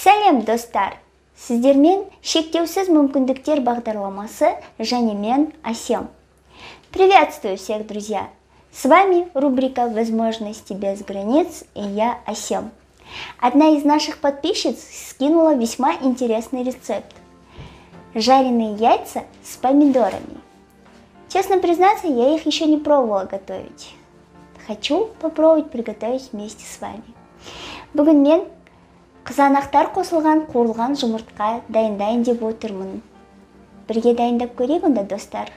Сәлем, достар! Сіздермен шектеусіз мүмкіндіктер бағдарламасы және мен Асем. Приветствую всех, друзья! С вами рубрика «Возможности без границ» и я, Асем. Одна из наших подписчиц скинула весьма интересный рецепт. Жареные яйца с помидорами. Честно признаться, я их еще не пробовала готовить. Хочу попробовать приготовить вместе с вами. Бүгін мен қызанақтар қосылған қуырылған жұмыртқа дайындайын деп отырмын. Бірге дайындап көрейік онда, достар.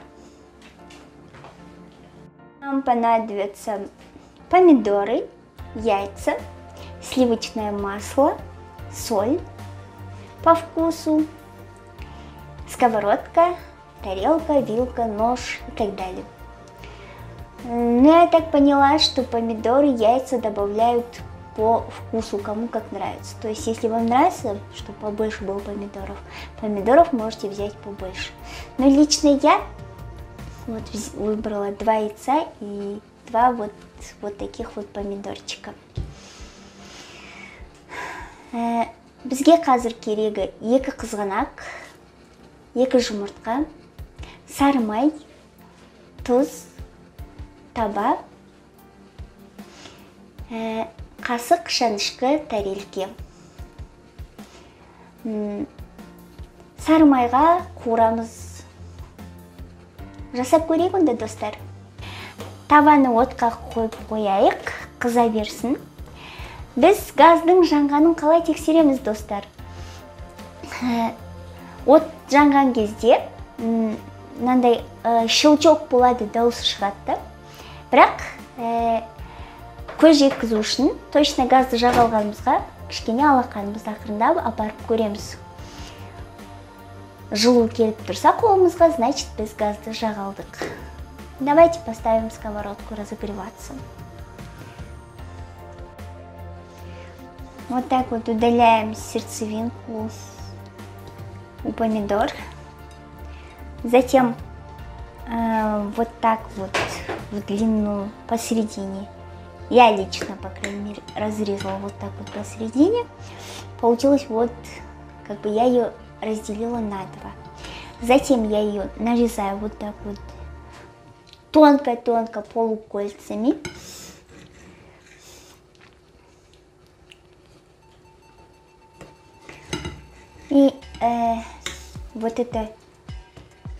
Нам понадобятся помидоры, яйца, сливочное масло, соль по вкусу, сковородка, тарелка, вилка, нож и так далее. Но я так поняла, что помидоры, яйца добавляют по вкусу, кому как нравится. То есть, если вам нравится, чтобы побольше было помидоров можете взять побольше. Но лично я выбрала 2 яйца и 2 вот таких вот помидорчика. Бізге қазір керегі 2 қызғанақ, 2 жұмыртқа, сары май, тұз, таба, қасық шанышқы тарелке. Сары майға қуырамыз. Жасап көрейік онда, достар. Табаны отқа қойып қояйық, қыза берсін. Біз газдың жанғанын қалай тексереміз, достар? От жанған кезде мынандай щелчок болады, дауысы шығады. Бірақ көз жеткізу үшін точно газды жағалғанымызға кішкене алақанымызды ақырындап апарып көреміз. Жылу келіп тұрса қолымызға, значит, біз газды жағалдық. Давайте поставим сковородку разогреваться. Вот так вот удаляем сердцевинку у помидор. Затем вот так вот в длину посередине. Я лично, по крайней мере, разрезала вот так вот посередине. Получилось вот, как бы я ее разделила на 2. Затем я ее нарезаю вот так вот тонко-тонко полукольцами. И вот это,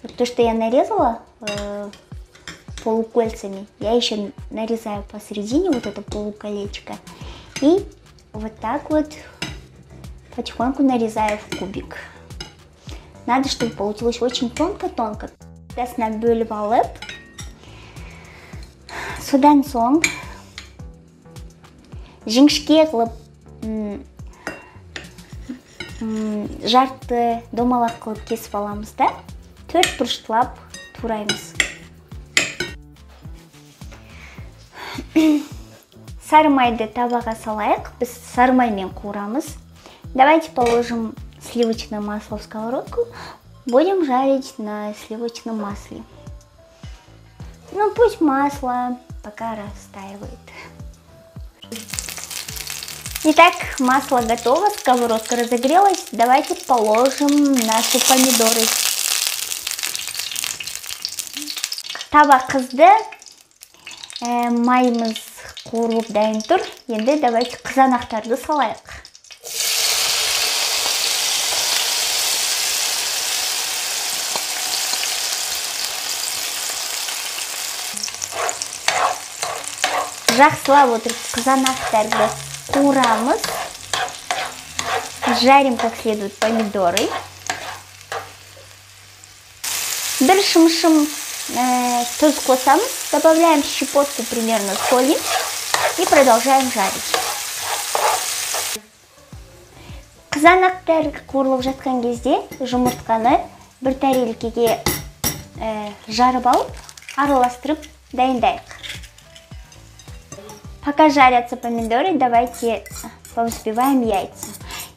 вот то, что я нарезала полукольцами, я еще нарезаю посередине вот это полуколечко. И вот так вот потихоньку нарезаю в кубик. Надо, чтобы получилось очень тонко-тонко. Соответственно, бөліп алып, содан соң жіңішке қылып, жарты домалақ қылып кесіп аламыз да, 4 бұрыштылап тураймыз. Сары майды табаға салайық. Біз сары маймен қуырамыз. Давайте положим сливочное масло в сковородку. Будем жарить на сливочном масле. Ну, пусть масло пока растаивает. Итак, масло готово, сковородка разогрелась. Давайте положим наши помидоры. Таба қызды, майымыз қуырылып дайын тұр. Енді давайте қызанақтарды салайық. Жақсылап отырып қызанақтарды қуырамыз. Жарим как следует помидоры. Бір шым-шым тұз қосамыз. Добавляем щепотку примерно соли и продолжаем жарить. Қызанақтар қуырылып жатқан кезде жұмыртқаны бір тарелкеге жарып алып, араластырып дайындайық. Пока жарятся помидоры, давайте повзбиваем яйца.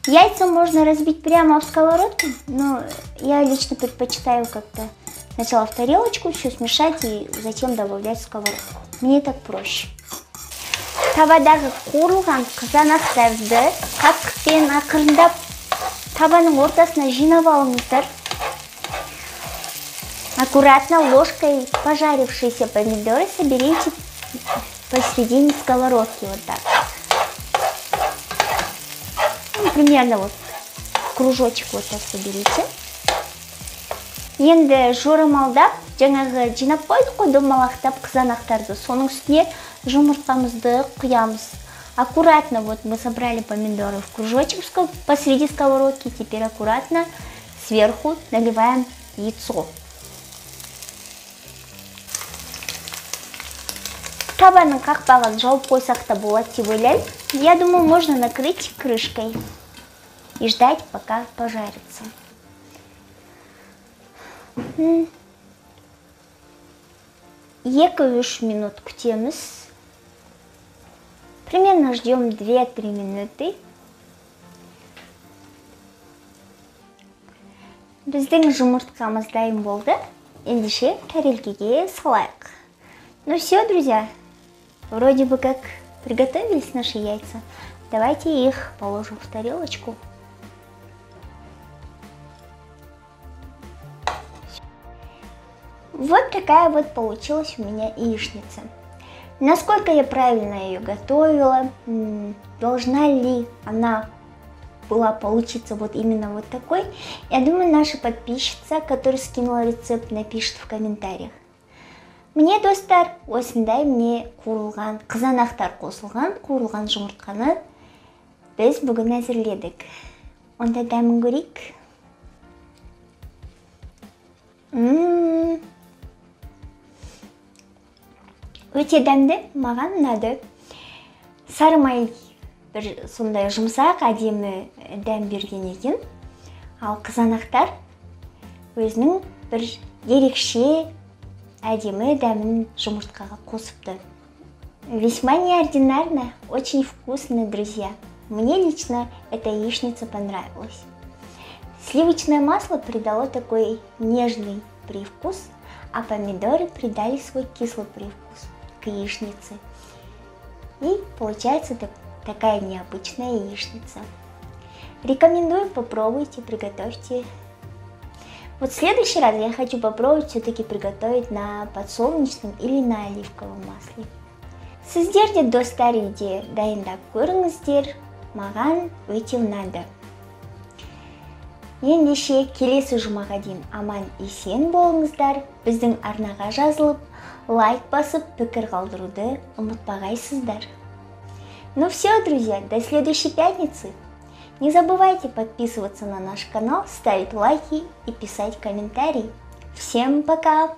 Яйца можно разбить прямо в сковородку, но я лично предпочитаю как-то сначала в тарелочку все смешать и затем добавлять в сковородку. Мне так проще. Табадағы қуырылған қызанақтарды қасықпен ақырындап Табаның ортасына жинап алыңыздар. Аккуратно ложкой пожарившиеся помидоры соберите посередине сковородки вот так. Ну, примерно вот кружочек вот так соберите. Енді жорамалдап, жаңағы жинап қойдық қой домалақтап қызанақтарды. Соның үстіне жұмыртқамызды құямыз. Аккуратно вот мы собрали помидоры в кружочек посреди сковородки. Теперь аккуратно сверху наливаем яйцо. Табаның қақпағын жауып қойсақ та болады деп ойлаймын. Я думаю, можно накрыть крышкой и ждать, пока пожарится. 2-3 минут күтеміз. Примерно ждем 2-3 минуты. Біздің жұмыртқамыз дайын болды. Ендеше тарелкеге салайық. Ну все, друзья. Вроде бы как приготовились наши яйца. Давайте их положим в тарелочку. Вот такая вот получилась у меня яичница. Насколько я правильно ее готовила, должна ли она была получиться вот именно вот такой, я думаю, наша подписчица, которая скинула рецепт, напишет в комментариях. Мне, достар, осындай мне қуырылған, қызанақтар қосылған, қуырылған жұмыртқаны біз бүгін әзірледік. Онда дәмін көрейік. Өте дәмді, маған ұнады. Сары май бір сондай жұмсақ, әдемі дәм берген екен. Ал қызанақтар өзінің бір ерекше әдемі дәмін жұмыртқаға қосыпты. Весьма неординарно, очень вкусно, друзья. Мне лично эта яичница понравилась. Сливочное масло придало такой нежный привкус, а помидоры придали свой кислый привкус к яичнице. И получается такая необычная яичница. Рекомендую, попробуйте, приготовьте. Вот в следующий раз я хочу попробовать все-таки приготовить на подсолнечном или на оливковом масле. Сіздерде достар үйде дайындап көріңіздер, маған өте ұнады. Ендеше келесі жұмаға дейін аман есен болыңыздар. Біздің арнаға жазылып, лайк басып, пікір қалдыруды ұмытпағайсыздар. Ну все, друзья, до следующей пятницы. Не забывайте подписываться на наш канал, ставить лайки и писать комментарии. Всем пока!